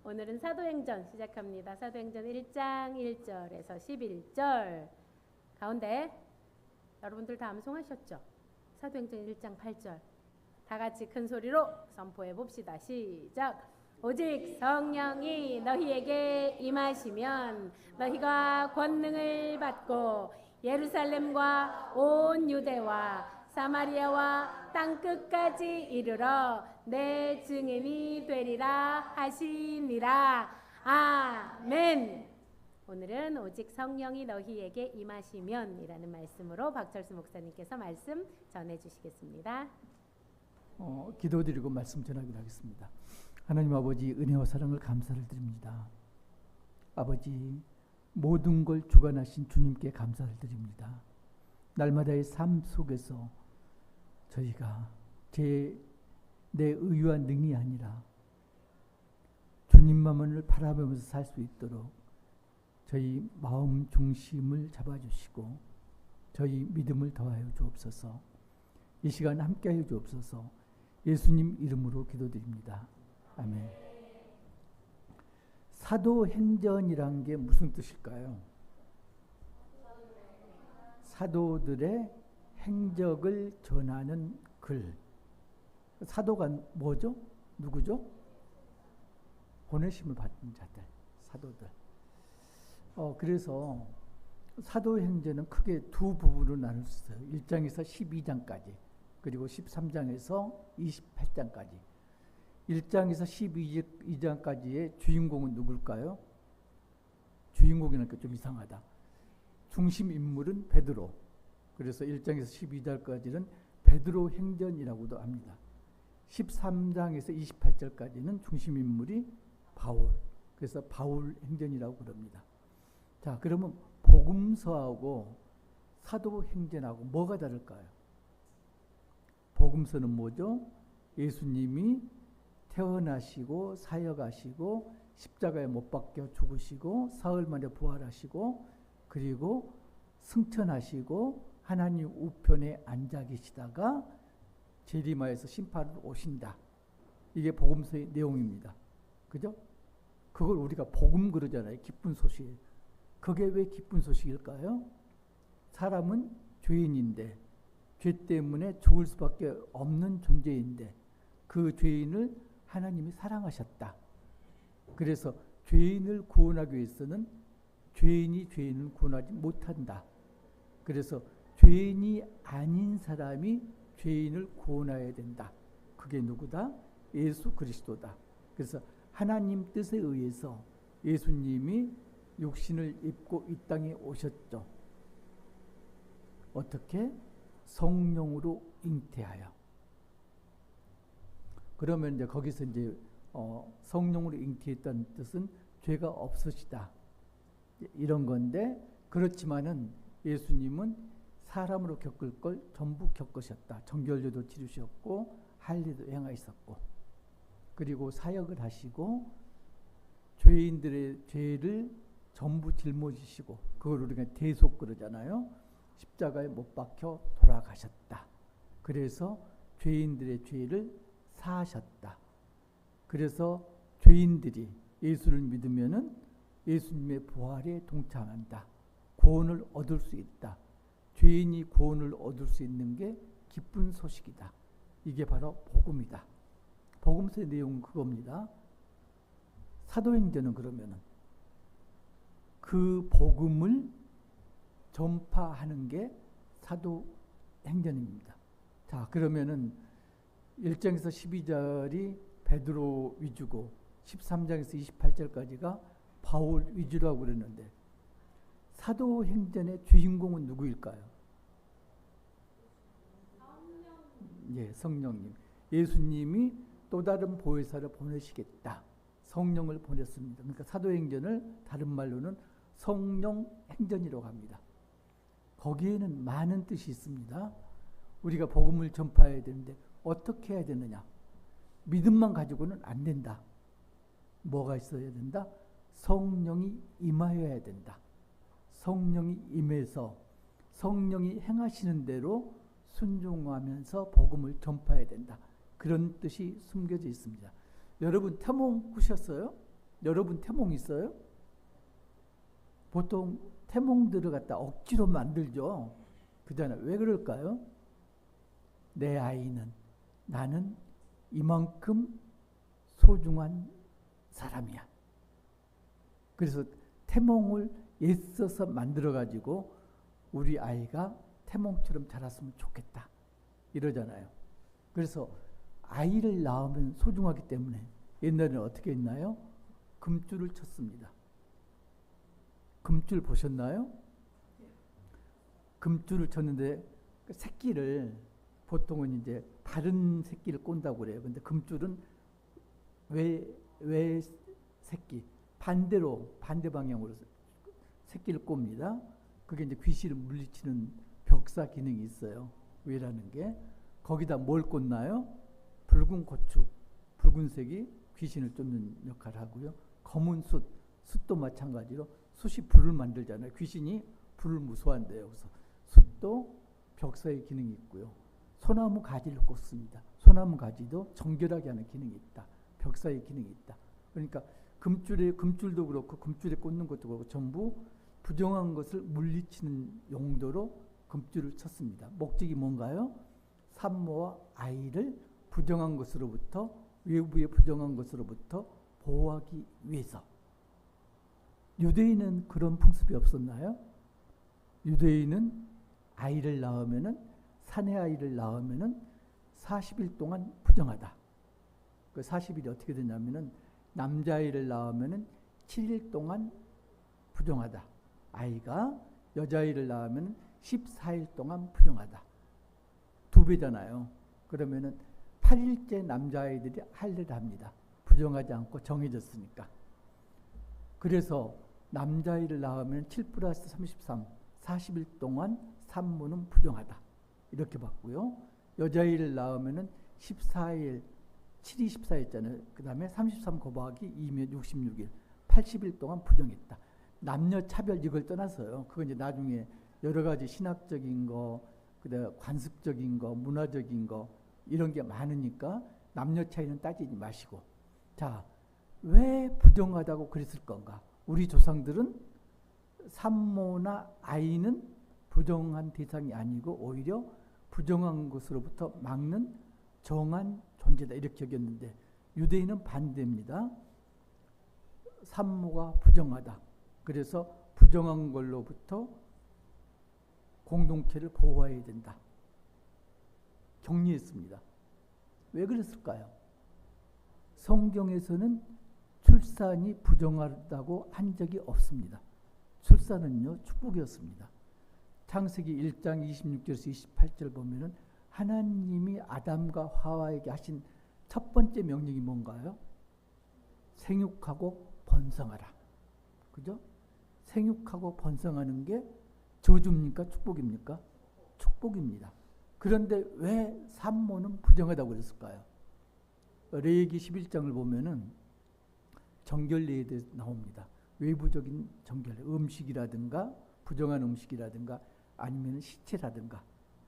오늘은 사도행전 시작합니다. 사도행전 1장 1절에서 11절 가운데 여러분들 다 암송하셨죠? 사도행전 1장 8절 다 같이 큰 소리로 선포해 봅시다. 시작! 오직 성령이 너희에게 임하시면 너희가 권능을 받고 예루살렘과 온 유대와 사마리아와 땅끝까지 이르러 내 증인이 되리라 하시니라. 아멘. 오늘은 오직 성령이 너희에게 임하시면 이라는 말씀으로 박철수 목사님께서 말씀 전해주시겠습니다. 기도드리고 말씀 전하기로 하겠습니다. 하나님 아버지, 은혜와 사랑을 감사를 드립니다. 아버지, 모든 걸 주관하신 주님께 감사를 드립니다. 날마다의 삶 속에서 저희가 내 의와 능이 아니라 주님만을 바라보면서 살 수 있도록 저희 마음 중심을 잡아주시고 저희 믿음을 더하여 주옵소서. 이 시간 함께하여 주옵소서. 예수님 이름으로 기도드립니다. 아멘. 사도행전이란 게 무슨 뜻일까요? 사도들의 행적을 전하는 글. 사도가 뭐죠? 누구죠? 보내심을 받은 자들, 사도들. 그래서 사도행전은 크게 두 부분으로 나눌 수 있어요. 1장에서 12장까지, 그리고 13장에서 28장까지. 1장에서 12장까지의 주인공은 누굴까요? 주인공이니까 좀 이상하다. 중심 인물은 베드로. 그래서 1장에서 12장까지는 베드로 행전이라고도 합니다. 13장에서 28절까지는 중심 인물이 바울. 그래서 바울 행전이라고 그럽니다. 자, 그러면 복음서하고 사도행전하고 뭐가 다를까요? 복음서는 뭐죠? 예수님이 태어나시고 사역하시고 십자가에 못 박혀 죽으시고 사흘 만에 부활하시고 그리고 승천하시고 하나님 우편에 앉아 계시다가 재림하여서 심판으로 오신다. 이게 복음서의 내용입니다. 그죠? 그걸 우리가 복음 그러잖아요. 기쁜 소식. 그게 왜 기쁜 소식일까요? 사람은 죄인인데 죄 때문에 죽을 수밖에 없는 존재인데 그 죄인을 하나님이 사랑하셨다. 그래서 죄인을 구원하기 위해서는 죄인이 죄인을 구원하지 못한다. 그래서 죄인이 아닌 사람이 죄인을 구원해야 된다. 그게 누구다? 예수 그리스도다. 그래서 하나님 뜻에 의해서 예수님이 육신을 입고 이 땅에 오셨죠. 어떻게? 성령으로 잉태하여. 그러면 이제 거기서 이제 성령으로 잉태했다는 뜻은 죄가 없으시다. 이런 건데, 그렇지만은 예수님은 사람으로 겪을 걸 전부 겪으셨다. 정결제도 치르셨고 할례도 행하셨고 그리고 사역을 하시고 죄인들의 죄를 전부 짊어지시고 그걸 우리가 대속 그러잖아요. 십자가에 못 박혀 돌아가셨다. 그래서 죄인들의 죄를 사하셨다. 그래서 죄인들이 예수를 믿으면은 예수님의 부활에 동참한다. 구원을 얻을 수 있다. 죄인이 구원을 얻을 수 있는 게 기쁜 소식이다. 이게 바로 복음이다. 복음서의 내용은 그겁니다. 사도행전은 그러면은 그 복음을 전파하는 게 사도행전입니다. 자, 그러면은 1장에서 12절이 베드로 위주고 13장에서 28절까지가 바울 위주라고 그랬는데 사도행전의 주인공은 누구일까요? 예, 성령님. 예수님이 또 다른 보혜사를 보내시겠다. 성령을 보냈습니다. 그러니까 사도행전을 다른 말로는 성령행전이라고 합니다. 거기에는 많은 뜻이 있습니다. 우리가 복음을 전파해야 되는데 어떻게 해야 되느냐? 믿음만 가지고는 안 된다. 뭐가 있어야 된다? 성령이 임하여야 된다. 성령이 임해서 성령이 행하시는 대로 순종하면서 복음을 전파해야 된다. 그런 뜻이 숨겨져 있습니다. 여러분 태몽 꾸셨어요? 여러분 태몽 있어요? 보통 태몽들을 갖다 억지로 만들죠. 그잖아요. 왜 그럴까요? 내 아이는, 나는 이만큼 소중한 사람이야. 그래서 태몽을 애써서 만들어가지고 우리 아이가 태몽처럼 자랐으면 좋겠다. 이러잖아요. 그래서 아이를 낳으면 소중하기 때문에 옛날에는 어떻게 했나요? 금줄을 쳤습니다. 금줄 보셨나요? 금줄을 쳤는데 그 새끼를 보통은 이제 다른 새끼를 꼰다고 그래요. 근데 금줄은 왜 새끼 반대 방향으로 새끼를 꼽니다. 그게 이제 귀신을 물리치는 벽사 기능이 있어요. 왜라는 게 거기다 뭘 꽂나요? 붉은 고추, 붉은색이 귀신을 쫓는 역할을 하고요. 검은 숯도 마찬가지로 숯이 불을 만들잖아요. 귀신이 불을 무서워한대요. 그래서 숯도 벽사의 기능이 있고요. 소나무 가지를 꽂습니다. 소나무 가지도 정결하게 하는 기능이 있다. 벽사의 기능이 있다. 그러니까 금줄도 그렇고 금줄에 꽂는 것도 그렇고 전부 부정한 것을 물리치는 용도로 금줄을 쳤습니다. 목적이 뭔가요? 산모와 아이를 부정한 것으로부터, 외부의 부정한 것으로부터 보호하기 위해서. 유대인은 그런 풍습이 없었나요? 유대인은 아이를 낳으면은, 사내 아이를 낳으면은 40일 동안 부정하다. 그 40일이 어떻게 되냐면은 남자아이를 낳으면은 7일 동안 부정하다. 아이가 여자아이를 낳으면 14일 동안 부정하다. 2배잖아요. 그러면은 8일째 남자아이들이 할례를 합니다. 부정하지 않고 정해졌으니까. 그래서 남자아이를 낳으면 7 플러스 33, 40일 동안 산모는 부정하다. 이렇게 봤고요. 여자아이를 낳으면 14일, 7이 14였잖아요. 그 다음에 33 곱하기 2면 66일, 80일 동안 부정했다. 남녀 차별 이걸 떠나서요. 그건 이제 나중에 여러 가지 신학적인 거, 그다음에 관습적인 거, 문화적인 거 이런 게 많으니까 남녀 차이는 따지지 마시고. 자, 왜 부정하다고 그랬을 건가? 우리 조상들은 산모나 아이는 부정한 대상이 아니고 오히려 부정한 것으로부터 막는 정한 존재다 이렇게 여겼는데 유대인은 반대입니다. 산모가 부정하다. 그래서 부정한 걸로부터 공동체를 보호해야 된다. 격리했습니다. 왜 그랬을까요? 성경에서는 출산이 부정하다고 한 적이 없습니다. 출산은요, 축복이었습니다. 창세기 1장 26절에서 28절 보면은 하나님이 아담과 하와에게 하신 첫 번째 명령이 뭔가요? 생육하고 번성하라. 그죠? 생육하고 번성하는 게 저주입니까? 축복입니까? 축복입니다. 그런데 왜 산모는 부정하다고 그랬을까요? 레위기 11장을 보면은 정결례에 대해서 나옵니다. 외부적인 정결례, 음식이라든가 부정한 음식이라든가 아니면 시체라든가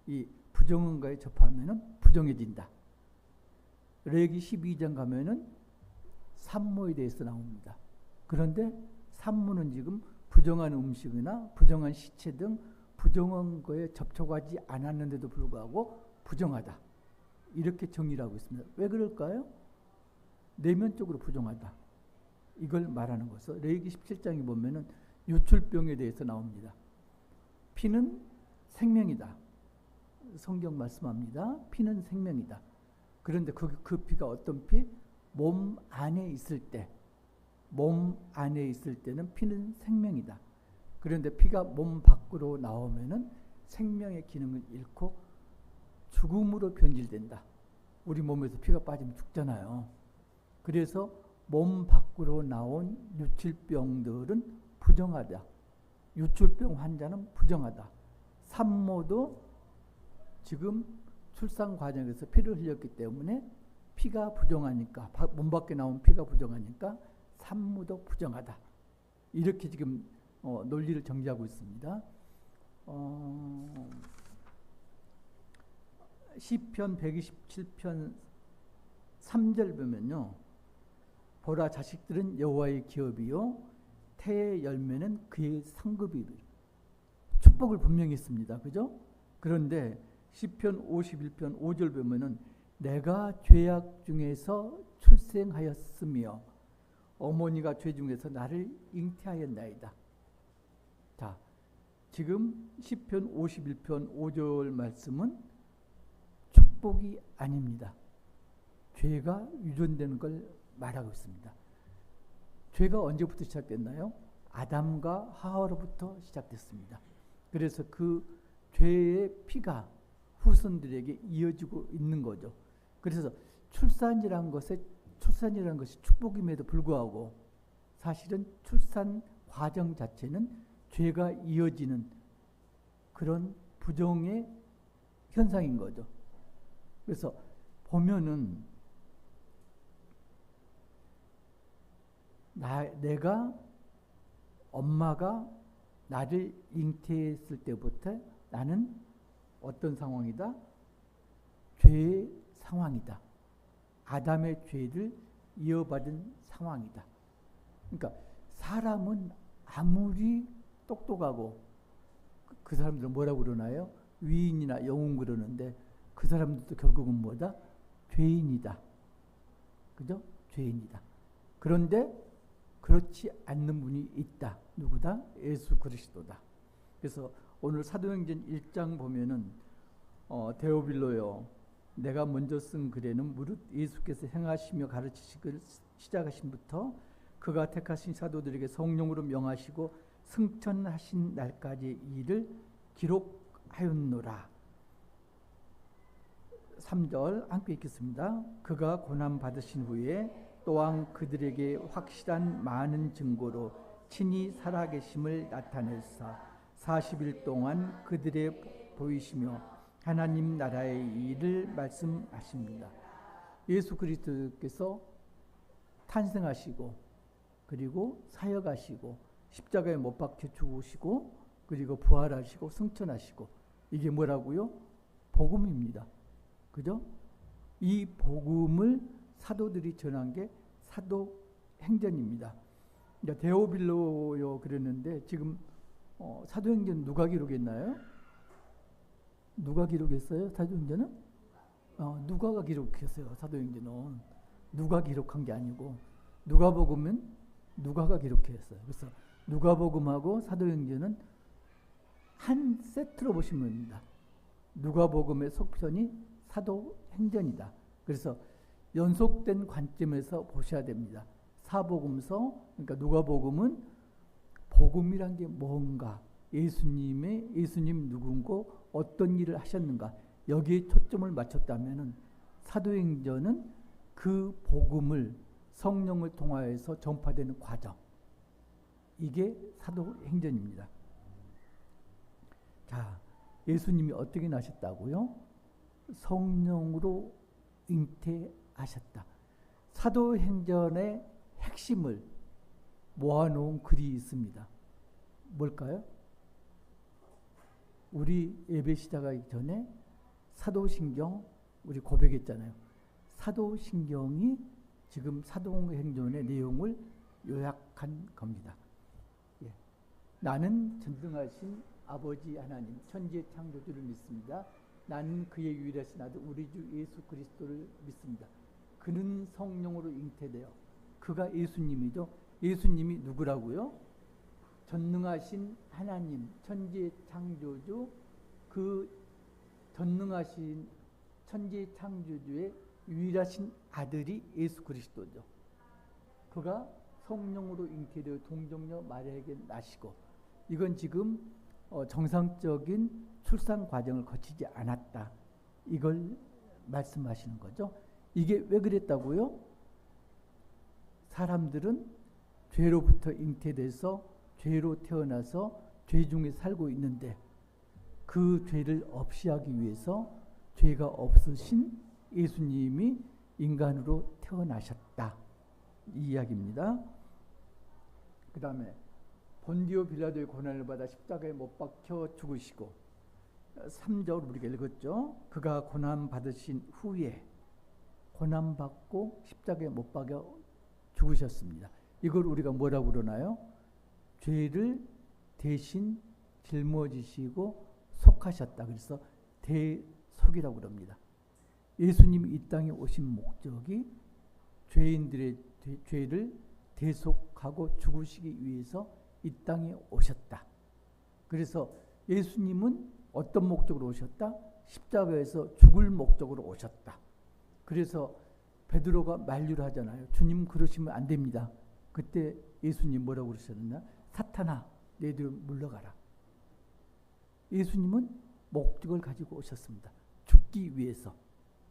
이 부정한 거에 접하면은 부정해진다. 레위기 12장 가면은 산모에 대해서 나옵니다. 그런데 산모는 지금 부정한 음식이나 부정한 시체 등 부정한 거에 접촉하지 않았는데도 불구하고 부정하다. 이렇게 정의를 하고 있습니다. 왜 그럴까요? 내면적으로 부정하다. 이걸 말하는 것은 레위기 17장에 보면은 유출병에 대해서 나옵니다. 피는 생명이다. 성경 말씀합니다. 피는 생명이다. 그런데 그 피가 어떤 피? 몸 안에 있을 때, 몸 안에 있을 때는 피는 생명이다. 그런데 피가 몸 밖으로 나오면은 생명의 기능을 잃고 죽음으로 변질된다. 우리 몸에서 피가 빠지면 죽잖아요. 그래서 몸 밖으로 나온 유출병들은 부정하다. 유출병 환자는 부정하다. 산모도 지금 출산 과정에서 피를 흘렸기 때문에 피가 부정하니까, 몸 밖에 나온 피가 부정하니까 산모도 부정하다. 이렇게 지금 논리를 정리하고 있습니다. 시편 127편 3절 보면요. 보라 자식들은 여호와의 기업이요 태의 열매는 그의 상급이라. 축복을 분명히 했습니다. 그죠? 그런데 시편 51편 5절 보면은 내가 죄악 중에서 출생하였으며 어머니가 죄 중에서 나를 잉태하였나이다. 자, 지금 시편 51편 5절 말씀은 축복이 아닙니다. 죄가 유전되는 걸 말하고 있습니다. 죄가 언제부터 시작됐나요? 아담과 하와로부터 시작됐습니다. 그래서 그 죄의 피가 후손들에게 이어지고 있는 거죠. 그래서 출산이라는 것이 축복임에도 불구하고 사실은 출산 과정 자체는 죄가 이어지는 그런 부정의 현상인 거죠. 그래서 보면은 내가 엄마가 나를 잉태했을 때부터 나는 어떤 상황이다? 죄의 상황이다. 아담의 죄를 이어받은 상황이다. 그러니까 사람은 아무리 똑똑하고 그 사람들은 뭐라고 그러나요? 위인이나 영웅 그러는데 그 사람들도 결국은 뭐다? 죄인이다. 그죠? 죄인이다. 그런데 그렇지 않는 분이 있다. 누구다? 예수 그리스도다. 그래서 오늘 사도행전 1장 보면은 데오빌로요, 내가 먼저 쓴 글에는 무릇 예수께서 행하시며 가르치시기를 시작하신부터 그가 택하신 사도들에게 성령으로 명하시고 승천하신 날까지의 일을 기록하였노라. 3절 함께 읽겠습니다. 그가 고난 받으신 후에 또한 그들에게 확실한 많은 증거로 친히 살아계심을 나타내사 40일 동안 그들에 보이시며 하나님 나라의 일을 말씀하십니다. 예수 그리스도께서 탄생하시고 그리고 사역하시고 십자가에 못 박혀 죽으시고 그리고 부활하시고 승천하시고 이게 뭐라고요? 복음입니다. 그죠? 이 복음을 사도들이 전한 게 사도행전입니다. 데오빌로요 그랬는데 지금 사도행전 누가 기록했나요? 누가 기록했어요? 사도행전은? 누가가 기록했어요. 사도행전은 누가 기록한 게 아니고 누가복음은 누가가 기록했어요. 그래서 누가복음하고 사도행전은 한 세트로 보시면 됩니다. 누가복음의 속편이 사도행전이다. 그래서 연속된 관점에서 보셔야 됩니다. 사복음서, 그러니까 누가복음은 복음이란 게 뭔가, 예수님 누군고 어떤 일을 하셨는가 여기에 초점을 맞췄다면은 사도행전은 그 복음을 성령을 통하여서 전파되는 과정, 이게 사도행전입니다. 자, 예수님이 어떻게 나셨다고요? 성령으로 잉태하셨다. 사도행전의 핵심을 모아놓은 글이 있습니다. 뭘까요? 우리 예배 시작하기 전에 사도신경 우리 고백했잖아요. 사도신경이 지금 사도행전의 내용을 요약한 겁니다. 예. 나는 전능하신 아버지 하나님 천지의 창조주를 믿습니다. 나는 그의 유일하신 아들 우리 주 예수 그리스도를 믿습니다. 그는 성령으로 잉태되어, 그가 예수님이죠. 예수님이 누구라고요? 전능하신 하나님, 천지의 창조주, 그 전능하신 천지의 창조주의 유일하신 아들이 예수 그리스도죠. 그가 성령으로 잉태되어 동정녀 마리아에게 나시고, 이건 지금 정상적인 출산 과정을 거치지 않았다. 이걸 말씀하시는 거죠. 이게 왜 그랬다고요? 사람들은 죄로부터 잉태돼서 죄로 태어나서 죄 중에 살고 있는데 그 죄를 없이 하기 위해서 죄가 없으신 예수님이 인간으로 태어나셨다. 이 이야기입니다. 그 다음에 본디오 빌라도의 고난을 받아 십자가에 못 박혀 죽으시고 3절 우리가 읽었죠. 그가 고난 받으신 후에 고난 받고 십자가에 못 박혀 죽으셨습니다. 이걸 우리가 뭐라고 그러나요? 죄를 대신 짊어지시고 속하셨다. 그래서 대속이라고 그럽니다. 예수님이 이 땅에 오신 목적이 죄인들의 죄를 대속하고 죽으시기 위해서 이 땅에 오셨다. 그래서 예수님은 어떤 목적으로 오셨다? 십자가에서 죽을 목적으로 오셨다. 그래서 베드로가 만류를 하잖아요. 주님 그러시면 안 됩니다. 그때 예수님 뭐라고 그러셨느냐? 사탄아, 내 뒤로 물러가라. 예수님은 목적을 가지고 오셨습니다. 죽기 위해서.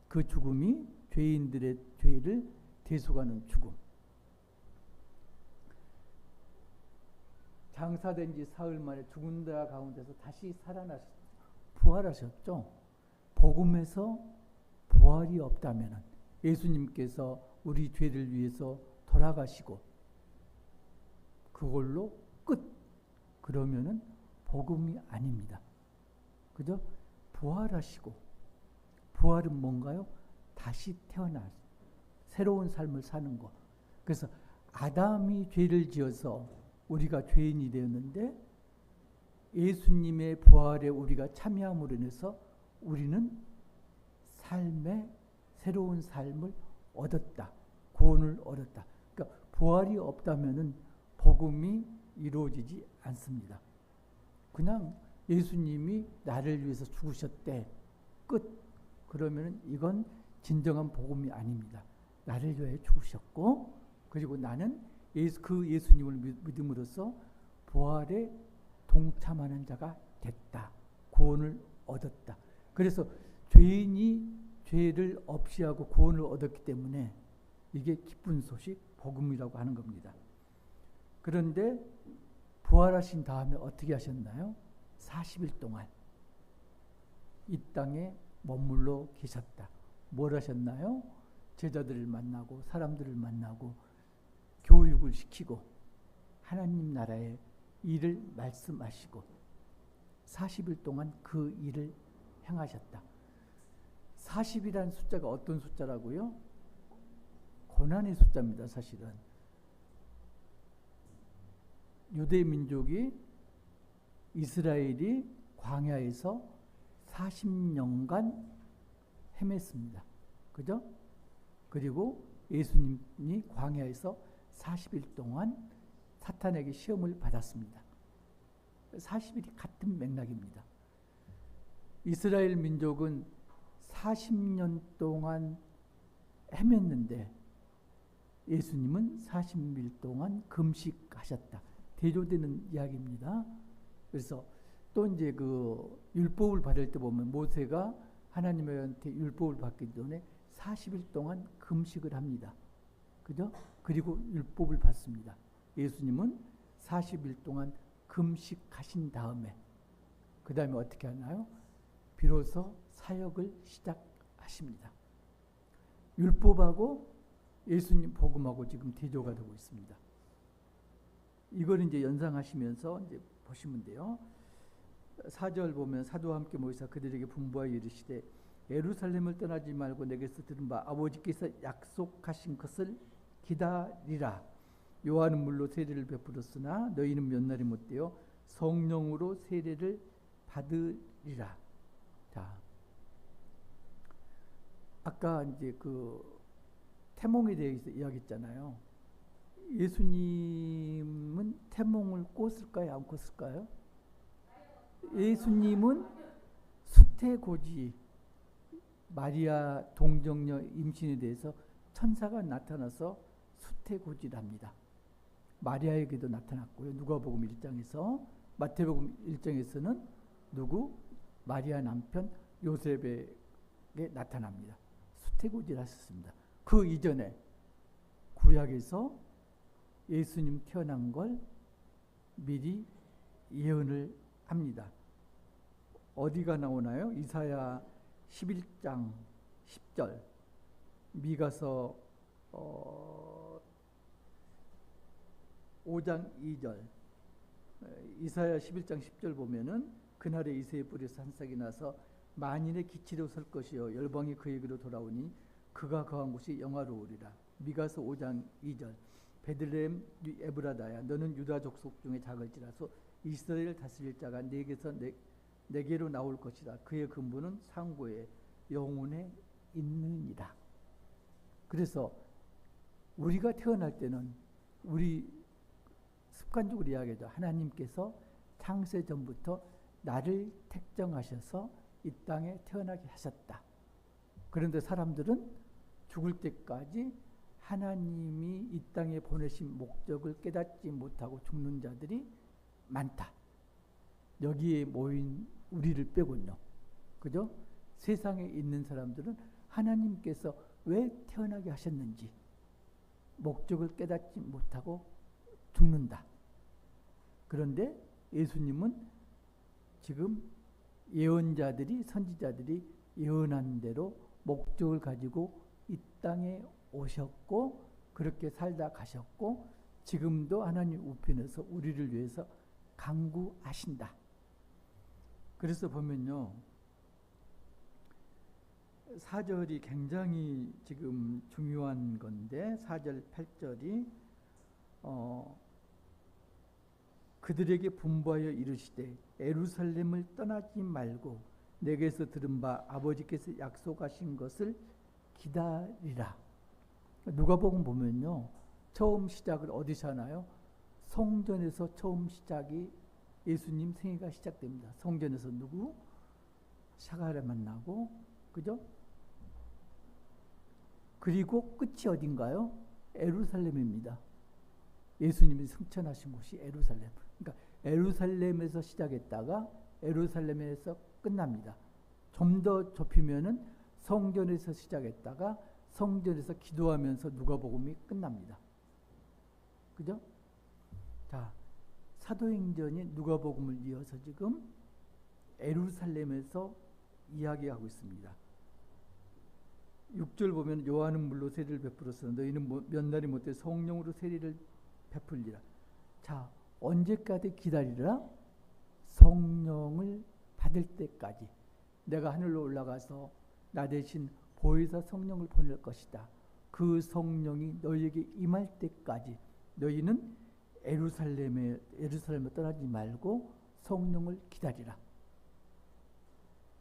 그 죽음이 죄인들의 죄를 대속하는 죽음. 장사된 지 사흘 만에 죽은 자 가운데서 다시 부활하셨죠. 복음에서 부활이 없다면 예수님께서 우리 죄를 위해서 돌아가시고 그걸로 끝. 그러면은 복음이 아닙니다. 그죠? 부활하시고, 부활은 뭔가요? 다시 태어나 새로운 삶을 사는 것. 그래서 아담이 죄를 지어서 우리가 죄인이 되었는데 예수님의 부활에 우리가 참여함으로 인해서 우리는 삶의 새로운 삶을 얻었다. 구원을 얻었다. 그러니까 부활이 없다면은 복음이 이루어지지 않습니다. 그냥 예수님이 나를 위해서 죽으셨대. 끝. 그러면은 이건 진정한 복음이 아닙니다. 나를 위해 죽으셨고, 그리고 나는 그 예수님을 믿음으로써 부활에 동참하는 자가 됐다. 구원을 얻었다. 그래서 죄인이 죄를 없이 하고 구원을 얻었기 때문에 이게 기쁜 소식, 복음이라고 하는 겁니다. 그런데 부활하신 다음에 어떻게 하셨나요? 40일 동안 이 땅에 머물러 계셨다. 뭘 하셨나요? 제자들을 만나고 사람들을 만나고 교육을 시키고 하나님 나라의 일을 말씀하시고 40일 동안 그 일을 행하셨다. 40이라는 숫자가 어떤 숫자라고요? 고난의 숫자입니다. 사실은 유대 민족이 이스라엘이 광야에서 40년간 헤맸습니다. 그죠? 그리고 예수님이 광야에서 40일 동안 사탄에게 시험을 받았습니다. 40일이 같은 맥락입니다. 이스라엘 민족은 40년 동안 헤맸는데 예수님은 40일 동안 금식하셨다. 대조되는 이야기입니다. 그래서 또 이제 그 율법을 받을 때 보면 모세가 하나님한테 율법을 받기 전에 40일 동안 금식을 합니다. 그죠? 그리고 율법을 받습니다. 예수님은 40일 동안 금식하신 다음에 그 다음에 어떻게 하나요? 비로소 사역을 시작하십니다. 율법하고 예수님 복음하고 지금 대조가 되고 있습니다. 이걸 이제 연상하시면서 이제 보시면 돼요. 4절 보면 사도와 함께 모이사 그들에게 분부하여 이르시되 예루살렘을 떠나지 말고 내게서 들은 바 아버지께서 약속하신 것을 기다리라. 요한은 물로 세례를 베풀었으나 너희는 몇 날이 못되어 성령으로 세례를 받으리라. 자, 아까 이제 그 태몽에 대해서 이야기했잖아요. 예수님은 태몽을 꿨을까요? 안 꿨을까요? 예수님은 수태고지 마리아 동정녀 임신에 대해서 천사가 나타나서 수태고지랍니다. 마리아에게도 나타났고요. 누가복음 1장에서 마태복음 1장에서는 누구? 마리아 남편 요셉에게 나타납니다. 수태고지를 하셨습니다. 그 이전에 구약에서 예수님 태어난 걸 미리 예언을 합니다. 어디가 나오나요? 이사야 11장 10절, 미가서 5장 2절, 이사야 11장 10절 보면은 그날에 이새의 뿌리에서 한 싹이 나서 만인의 기치로 설 것이요 열방이 그에게로 돌아오니 그가 거한 곳이 영화로우리라. 미가서 5장 2절 베들레헴 에브라다야 너는 유다 족속 중에 작을지라서 이스라엘 다스릴 자가 내게로 나올 것이다. 그의 근본은 상고의 영혼에 있느니라. 그래서 우리가 태어날 때는 우리 습관적으로 이야기하죠. 하나님께서 창세 전부터 나를 택정하셔서 이 땅에 태어나게 하셨다. 그런데 사람들은 죽을 때까지 하나님이 이 땅에 보내신 목적을 깨닫지 못하고 죽는 자들이 많다. 여기에 모인 우리를 빼곤요. 그죠? 세상에 있는 사람들은 하나님께서 왜 태어나게 하셨는지 목적을 깨닫지 못하고 죽는다. 그런데 예수님은 지금 예언자들이 선지자들이 예언한 대로 목적을 가지고 이 땅에 오셨고 그렇게 살다 가셨고 지금도 하나님 우편에서 우리를 위해서 간구하신다. 그래서 보면요. 4절이 굉장히 지금 중요한 건데 4절 8절이 그들에게 분부하여 이르시되 예루살렘을 떠나지 말고 내게서 들은 바 아버지께서 약속하신 것을 기다리라. 누가복음 보면요. 처음 시작을 어디서 하나요? 성전에서 처음 시작이 예수님 생애가 시작됩니다. 성전에서 누구? 사가랴 만나고 그죠? 그리고 끝이 어딘가요? 예루살렘입니다. 예수님이 승천하신 곳이 예루살렘. 그러니까 예루살렘에서 시작했다가 예루살렘에서 끝납니다. 좀 더 좁히면은 성전에서 시작했다가 성전에서 기도하면서 누가복음이 끝납니다. 그죠? 자, 사도행전이 누가복음을 이어서 지금 예루살렘에서 이야기하고 있습니다. 6절 보면 요한은 물로 세례를 베풀었으나 너희는 몇 날이 못해 성령으로 세례를 베풀리라. 자, 언제까지 기다리라? 성령을 받을 때까지. 내가 하늘로 올라가서 나 대신 보혜사 성령을 보낼 것이다. 그 성령이 너희에게 임할 때까지 너희는 예루살렘에 떠나지 말고 성령을 기다리라.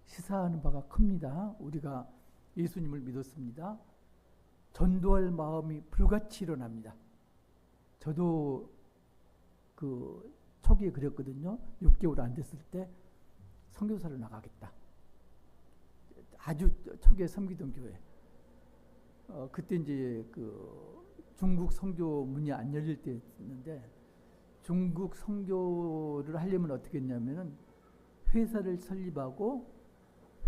시사하는 바가 큽니다. 우리가 예수님을 믿었습니다. 전도할 마음이 불같이 일어납니다. 저도 그 초기에 그랬거든요. 6개월 안 됐을 때 선교사를 나가겠다. 아주 초기에 섬기던 교회. 그때 이제 그 중국 선교 문이 안 열릴 때였는데 중국 선교를 하려면 어떻게 했냐면은 회사를 설립하고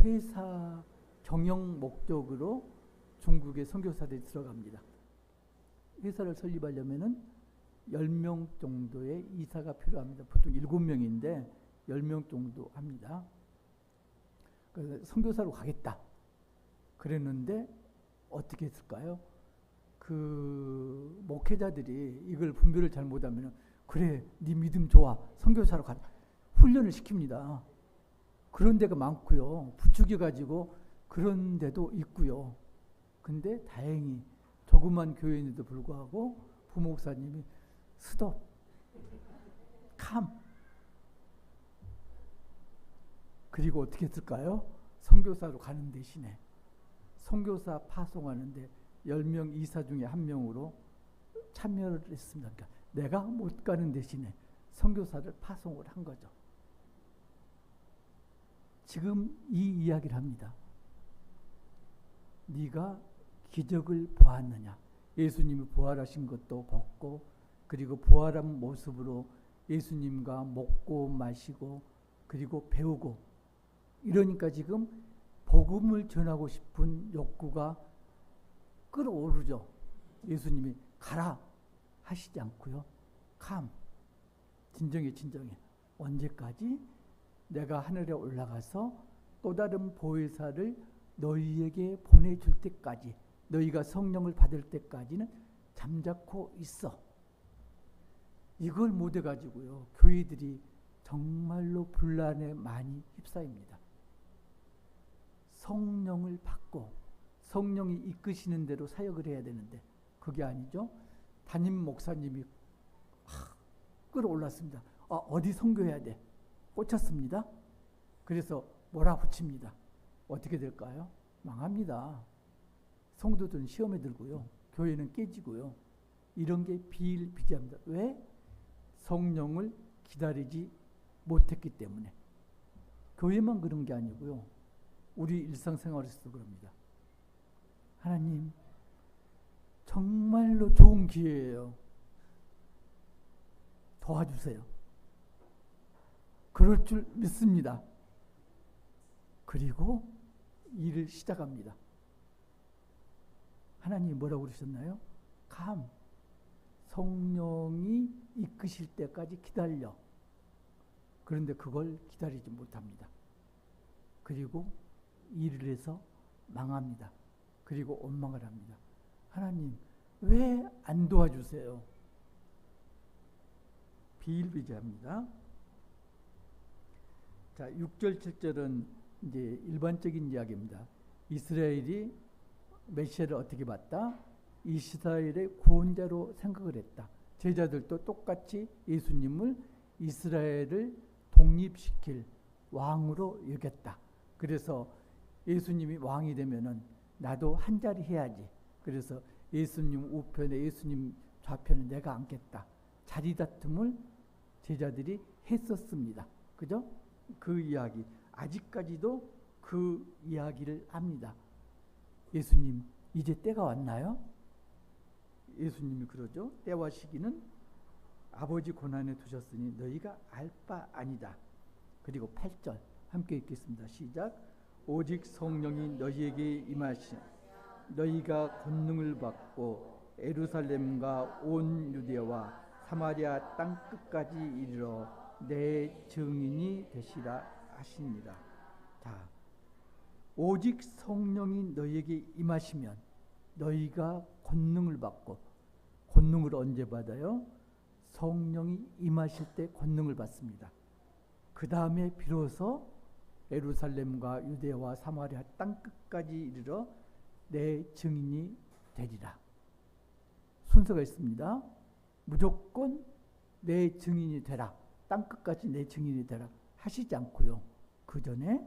회사 경영 목적으로 중국의 선교사들이 들어갑니다. 회사를 설립하려면은 10명 정도의 이사가 필요합니다. 보통 7명인데 10명 정도 합니다. 그래서 선교사로 가겠다. 그랬는데 어떻게 했을까요? 그 목회자들이 이걸 분별을 잘못하면 그래, 네 믿음 좋아, 선교사로 가자. 훈련을 시킵니다. 그런 데가 많고요. 부추겨 가지고 그런 데도 있고요. 근데 다행히 조그만 교회인데도 불구하고 부목사님이 스톱, 캄. 그리고 어떻게 했을까요? 선교사로 가는 대신에 선교사 파송하는데 10명 이사 중에 1명으로 참여를 했습니다. 그러니까 내가 못 가는 대신에 선교사를 파송을 한 거죠. 지금 이 이야기를 합니다. 네가 기적을 보았느냐? 예수님이 부활하신 것도 봤고 그리고 부활한 모습으로 예수님과 먹고 마시고 그리고 배우고 이러니까 지금 복음을 전하고 싶은 욕구가 끌어오르죠. 예수님이 가라 하시지 않고요. 감. 진정해. 언제까지? 내가 하늘에 올라가서 또 다른 보혜사를 너희에게 보내줄 때까지, 너희가 성령을 받을 때까지는 잠자코 있어. 이걸 못해가지고요. 교회들이 정말로 분란에 많이 휩싸입니다. 성령을 받고 성령이 이끄시는 대로 사역을 해야 되는데 그게 아니죠. 담임 목사님이 끌어올랐습니다. 어디 선교해야 돼? 꽂혔습니다. 그래서 몰아붙입니다. 어떻게 될까요? 망합니다. 성도들은 시험에 들고요. 교회는 깨지고요. 이런 게 비일비재합니다. 왜? 성령을 기다리지 못했기 때문에. 교회만 그런 게 아니고요. 우리 일상생활에서도 그럽니다. 하나님, 정말로 좋은 기회예요. 도와주세요. 그럴 줄 믿습니다. 그리고 일을 시작합니다. 하나님이 뭐라고 그러셨나요? 성령이 이끄실 때까지 기다려. 그런데 그걸 기다리지 못합니다. 그리고 일을 해서 망합니다. 원망합니다. 원망을 합니다. 하나님, 왜 안 도와주세요? 비일비재합니다. 자, 6절, 7절은 이제 일반적인 이야기입니다. 이스라엘이 메시아를 어떻게 봤다? 이스라엘의 구원자로 생각을 했다. 제자들도 똑같이 예수님을 이스라엘을 독립시킬 왕으로 여겼다. 그래서 예수님이 왕이 되면은 나도 한 자리 해야지. 그래서 예수님 우편에 예수님 좌편에 내가 앉겠다. 자리 다툼을 제자들이 했었습니다. 그죠? 그 이야기. 아직까지도 그 이야기를 합니다. 예수님, 이제 때가 왔나요? 예수님이 그러죠. 때와 시기는 아버지 고난에 두셨으니 너희가 알 바 아니다. 그리고 8절 함께 읽겠습니다. 시작. 오직 성령이 너희에게 임하시니 너희가 권능을 받고 예루살렘과 온 유대와 사마리아 땅 끝까지 이르러 내 증인이 되시라 하시니라. 자, 오직 성령이 너희에게 임하시면 너희가 권능을 받고, 권능을 언제 받아요? 성령이 임하실 때 권능을 받습니다. 그 다음에 비로소 예루살렘과 유대와 사마리아 땅 끝까지 이르러 내 증인이 되리라. 순서가 있습니다. 무조건 내 증인이 되라. 땅 끝까지 내 증인이 되라 하시지 않고요. 그 전에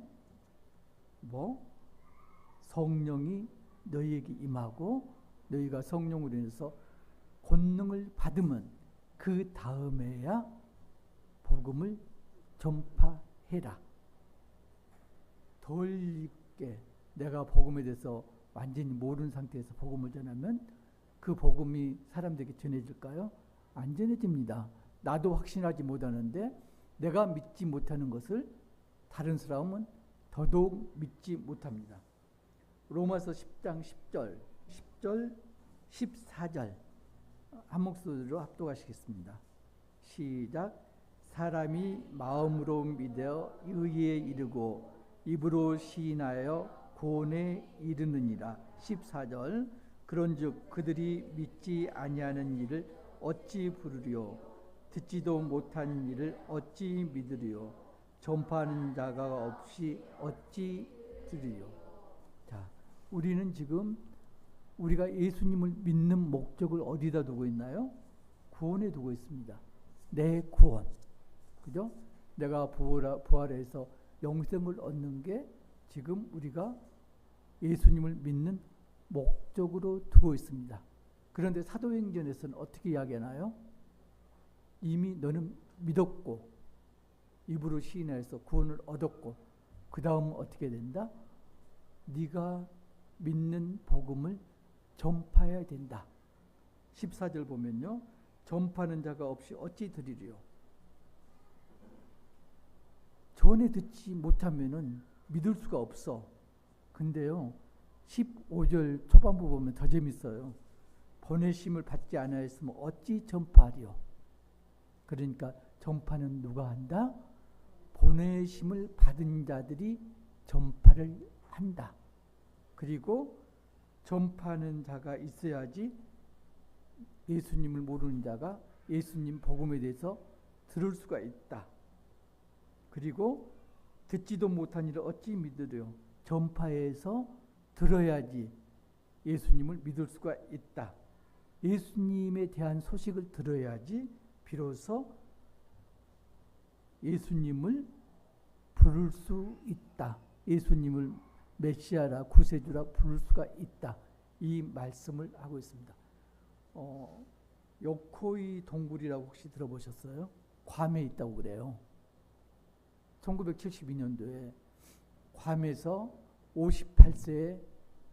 성령이 너희에게 임하고 너희가 성령으로 인해서 권능을 받으면 그 다음에야 복음을 전파해라. 덜 깊게 내가 복음에 대해서 완전히 모르는 상태에서 복음을 전하면 그 복음이 사람들에게 전해질까요? 안 전해집니다. 나도 확신하지 못하는데 내가 믿지 못하는 것을 다른 사람은 더더욱 믿지 못합니다. 로마서 10장 10절, 14절 한 목소리로 합독하시겠습니다. 시작. 사람이 마음으로 믿어 의에 이르고 입으로 시인하여 구원에 이르느니라. 14절. 그런즉 그들이 믿지 아니하는 일을 어찌 부르리요? 듣지도 못한 일을 어찌 믿으리요? 전파하는 자가 없이 어찌 들으리요? 자, 우리는 지금 우리가 예수님을 믿는 목적을 어디다 두고 있나요? 구원에 두고 있습니다. 내 구원. 그죠? 내가 부활해서 영생을 얻는 게 지금 우리가 예수님을 믿는 목적으로 두고 있습니다. 그런데 사도행전에서는 어떻게 이야기하나요? 이미 너는 믿었고 입으로 시인해서 구원을 얻었고 그 다음은 어떻게 된다? 네가 믿는 복음을 전파해야 된다. 14절 보면요. 전파하는 자가 없이 어찌 들으리요? 전에 듣지 못하면은 믿을 수가 없어. 근데요. 15절 초반부 보면 더 재밌어요. 보내심을 받지 않았으면 어찌 전파하리요? 그러니까 전파는 누가 한다? 보내심을 받은 자들이 전파를 한다. 그리고 전파하는 자가 있어야지 예수님을 모르는 자가 예수님 복음에 대해서 들을 수가 있다. 그리고 듣지도 못한 일을 어찌 믿으려? 전파해서 들어야지 예수님을 믿을 수가 있다. 예수님에 대한 소식을 들어야지 비로소 예수님을 부를 수 있다. 예수님을 메시아라 구세주라 부를 수가 있다. 이 말씀을 하고 있습니다. 요코이 동굴이라고 혹시 들어보셨어요? 괌에 있다고 그래요. 1972년도에 괌에서 58세의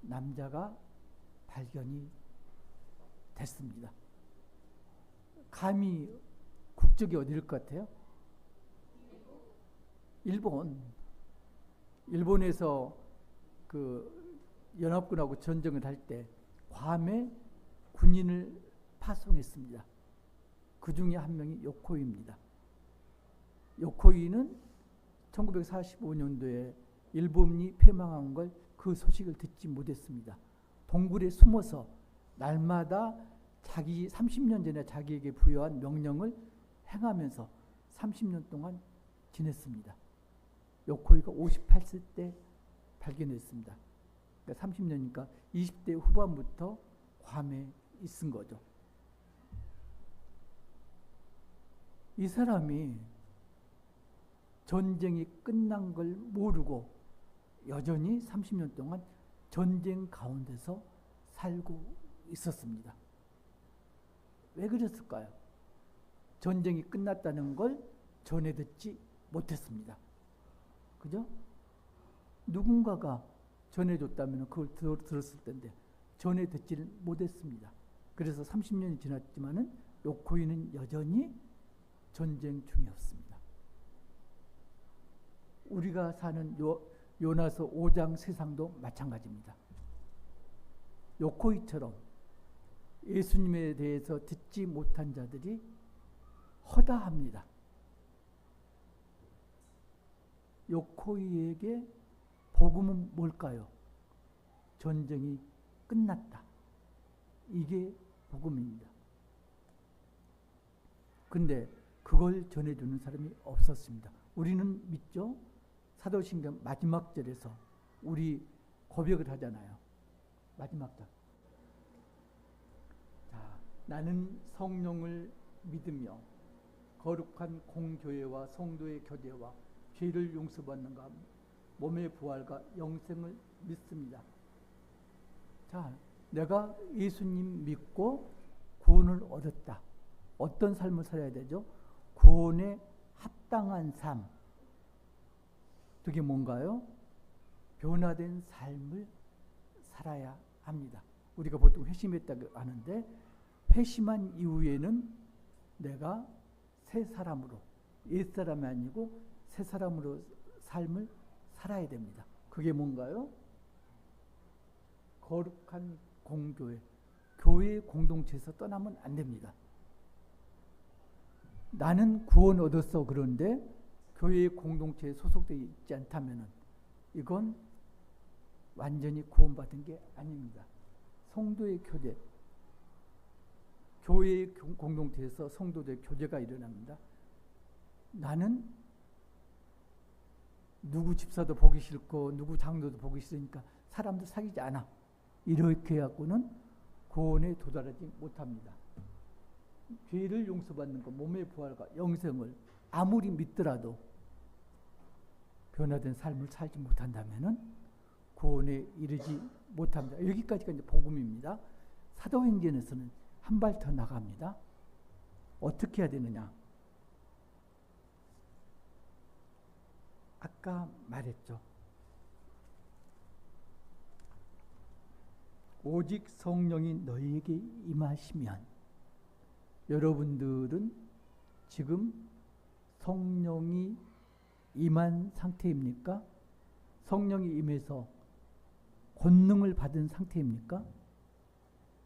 남자가 발견이 됐습니다. 괌이 국적이 어디일 것 같아요? 일본에서 그 연합군하고 전쟁을 할 때 괌에 군인을 파송했습니다. 그 중에 한 명이 요코이입니다. 요코이는 1945년도에 일본이 패망한 걸 그 소식을 듣지 못했습니다. 동굴에 숨어서 날마다 30년 전에 자기에게 부여한 명령을 행하면서 30년 동안 지냈습니다. 요코이가 58세 때 발견했습니다. 그러니까 30년이니까 20대 후반부터 괌에 있은 거죠. 이 사람이 전쟁이 끝난 걸 모르고 여전히 30년 동안 전쟁 가운데서 살고 있었습니다. 왜 그랬을까요? 전쟁이 끝났다는 걸 전해 듣지 못했습니다. 그죠? 누군가가 전해줬다면 그걸 들었을 텐데 전해 듣지를 못했습니다. 그래서 30년이 지났지만은 요코이는 여전히 전쟁 중이었습니다. 우리가 사는 요나서 5장 세상도 마찬가지입니다. 요코이처럼 예수님에 대해서 듣지 못한 자들이 허다합니다. 요코이에게 복음은 뭘까요? 전쟁이 끝났다. 이게 복음입니다. 근데 그걸 전해주는 사람이 없었습니다. 우리는 믿죠? 사도신경 마지막 절에서 우리 고백을 하잖아요. 마지막 절. 자, 나는 성령을 믿으며 거룩한 공교회와 성도의 교제와 죄를 용서받는가 몸의 부활과 영생을 믿습니다. 자, 내가 예수님 믿고 구원을 얻었다. 어떤 삶을 살아야 되죠? 구원에 합당한 삶. 그게 뭔가요? 변화된 삶을 살아야 합니다. 우리가 보통 회심했다고 하는데 회심한 이후에는 내가 새 사람으로, 옛사람이 아니고 새 사람으로 삶을 살아야 됩니다. 그게 뭔가요? 거룩한 공교회, 교회 공동체에서 떠나면 안 됩니다. 나는 구원 얻었어. 그런데 교회 공동체에 소속되어 있지 않다면 이건 완전히 구원받은 게 아닙니다. 성도의 교제, 교회의 공동체에서 성도들의 교제가 일어납니다. 나는 누구 집사도 보기 싫고 누구 장로도 보기 싫으니까 사람도 사귀지 않아. 이렇게 해갖고는 구원에 도달하지 못합니다. 죄를 용서받는 것, 몸의 부활과 영생을 아무리 믿더라도 변화된 삶을 살지 못한다면 구원에 이르지 못합니다. 여기까지가 이제 복음입니다. 사도행전에서는 한 발 더 나갑니다. 어떻게 해야 되느냐? 아까 말했죠. 오직 성령이 너희에게 임하시면, 여러분들은 지금 성령이 임한 상태입니까? 성령이 임해서 권능을 받은 상태입니까?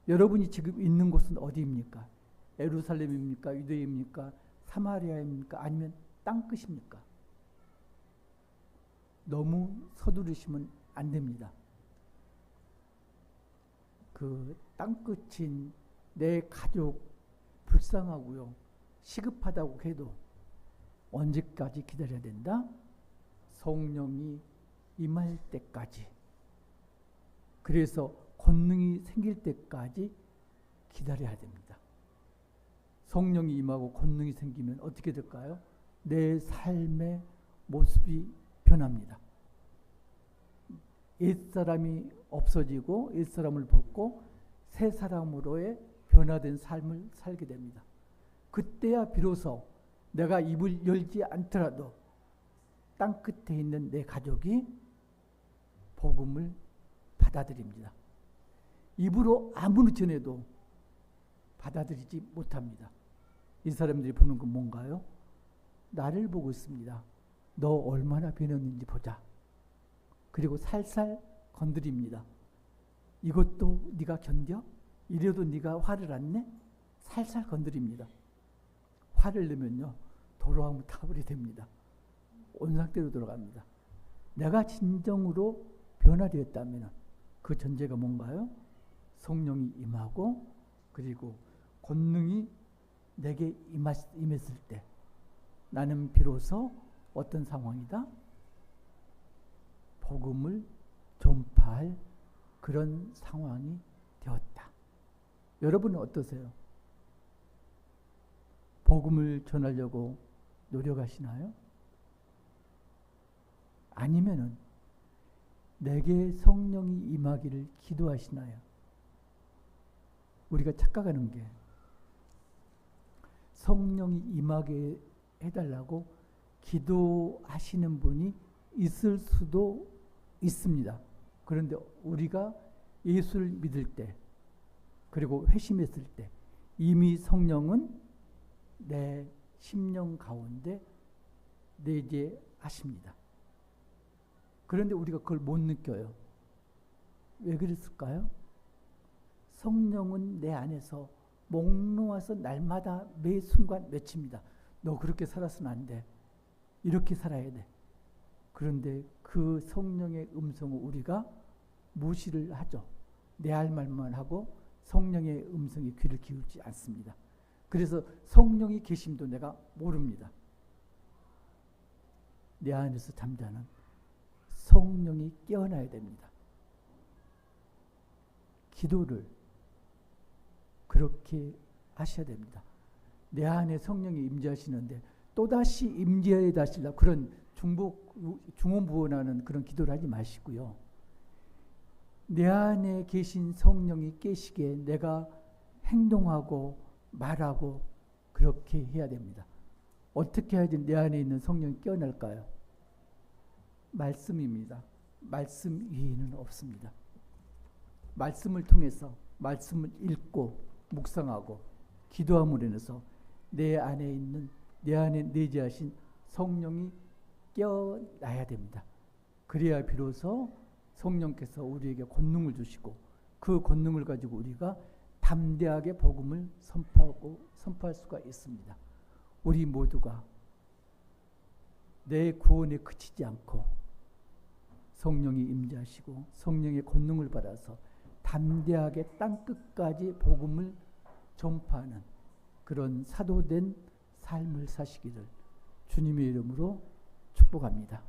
여러분이 지금 있는 곳은 어디입니까? 예루살렘입니까? 유대입니까? 사마리아입니까? 아니면 땅끝입니까? 너무 서두르시면 안 됩니다. 그 땅끝인 내 가족 불쌍하고요, 시급하다고 해도 언제까지 기다려야 된다? 성령이 임할 때까지. 그래서 권능이 생길 때까지 기다려야 됩니다. 성령이 임하고 권능이 생기면 어떻게 될까요? 내 삶의 모습이 변합니다. 옛사람이 없어지고 옛사람을 벗고 새 사람으로의 변화된 삶을 살게 됩니다. 그때야 비로소 내가 입을 열지 않더라도 땅끝에 있는 내 가족이 복음을 받아들입니다. 입으로 아무리 전해도 받아들이지 못합니다. 이 사람들이 보는 건 뭔가요? 나를 보고 있습니다. 너 얼마나 변했는지 보자. 그리고 살살 건드립니다. 이것도 네가 견뎌? 이래도 네가 화를 안 내? 살살 건드립니다. 화를 내면요, 돌아오면 타버리 됩니다. 온 상태로 돌아갑니다. 내가 진정으로 변화되었다면 그 전제가 뭔가요? 성령이 임하고 그리고 권능이 내게 임했을 때 나는 비로소 어떤 상황이다? 복음을 전파할 그런 상황이 되었다. 여러분은 어떠세요? 복음을 전하려고 노력하시나요? 아니면은 내게 성령이 임하기를 기도하시나요? 우리가 착각하는 게 성령이 임하게 해달라고 기도하시는 분이 있을 수도 있습니다. 그런데 우리가 예수를 믿을 때 그리고 회심했을 때 이미 성령은 내 심령 가운데 내재하십니다. 그런데 우리가 그걸 못 느껴요. 왜 그랬을까요? 성령은 내 안에서 목 놓아서 날마다 매 순간 외칩니다. 너 그렇게 살아서는 안 돼. 이렇게 살아야 돼. 그런데 그 성령의 음성을 우리가 무시를 하죠. 내 할 말만 하고 성령의 음성에 귀를 기울이지 않습니다. 그래서 성령이 계심도 내가 모릅니다. 내 안에서 잠자는 성령이 깨어나야 됩니다. 기도를 그렇게 하셔야 됩니다. 내 안에 성령이 임재하시는데 또다시 임재해 다시려 그런 중언부언하는 그런 기도를 하지 마시고요. 내 안에 계신 성령이 깨시게 내가 행동하고 말하고 그렇게 해야 됩니다. 어떻게 해야지 내 안에 있는 성령이 깨어날까요? 말씀입니다. 말씀 위에는 없습니다. 말씀을 통해서 말씀을 읽고 묵상하고 기도함으로 인해서 내 안에 내재하신 성령이 깨어나야 됩니다. 그래야 비로소 성령께서 우리에게 권능을 주시고 그 권능을 가지고 우리가 담대하게 복음을 선포할 수가 있습니다. 우리 모두가 내 구원에 그치지 않고 성령이 임재하시고 성령의 권능을 받아서 담대하게 땅끝까지 복음을 전파하는 그런 사도된 삶을 사시기를 주님의 이름으로 축복합니다.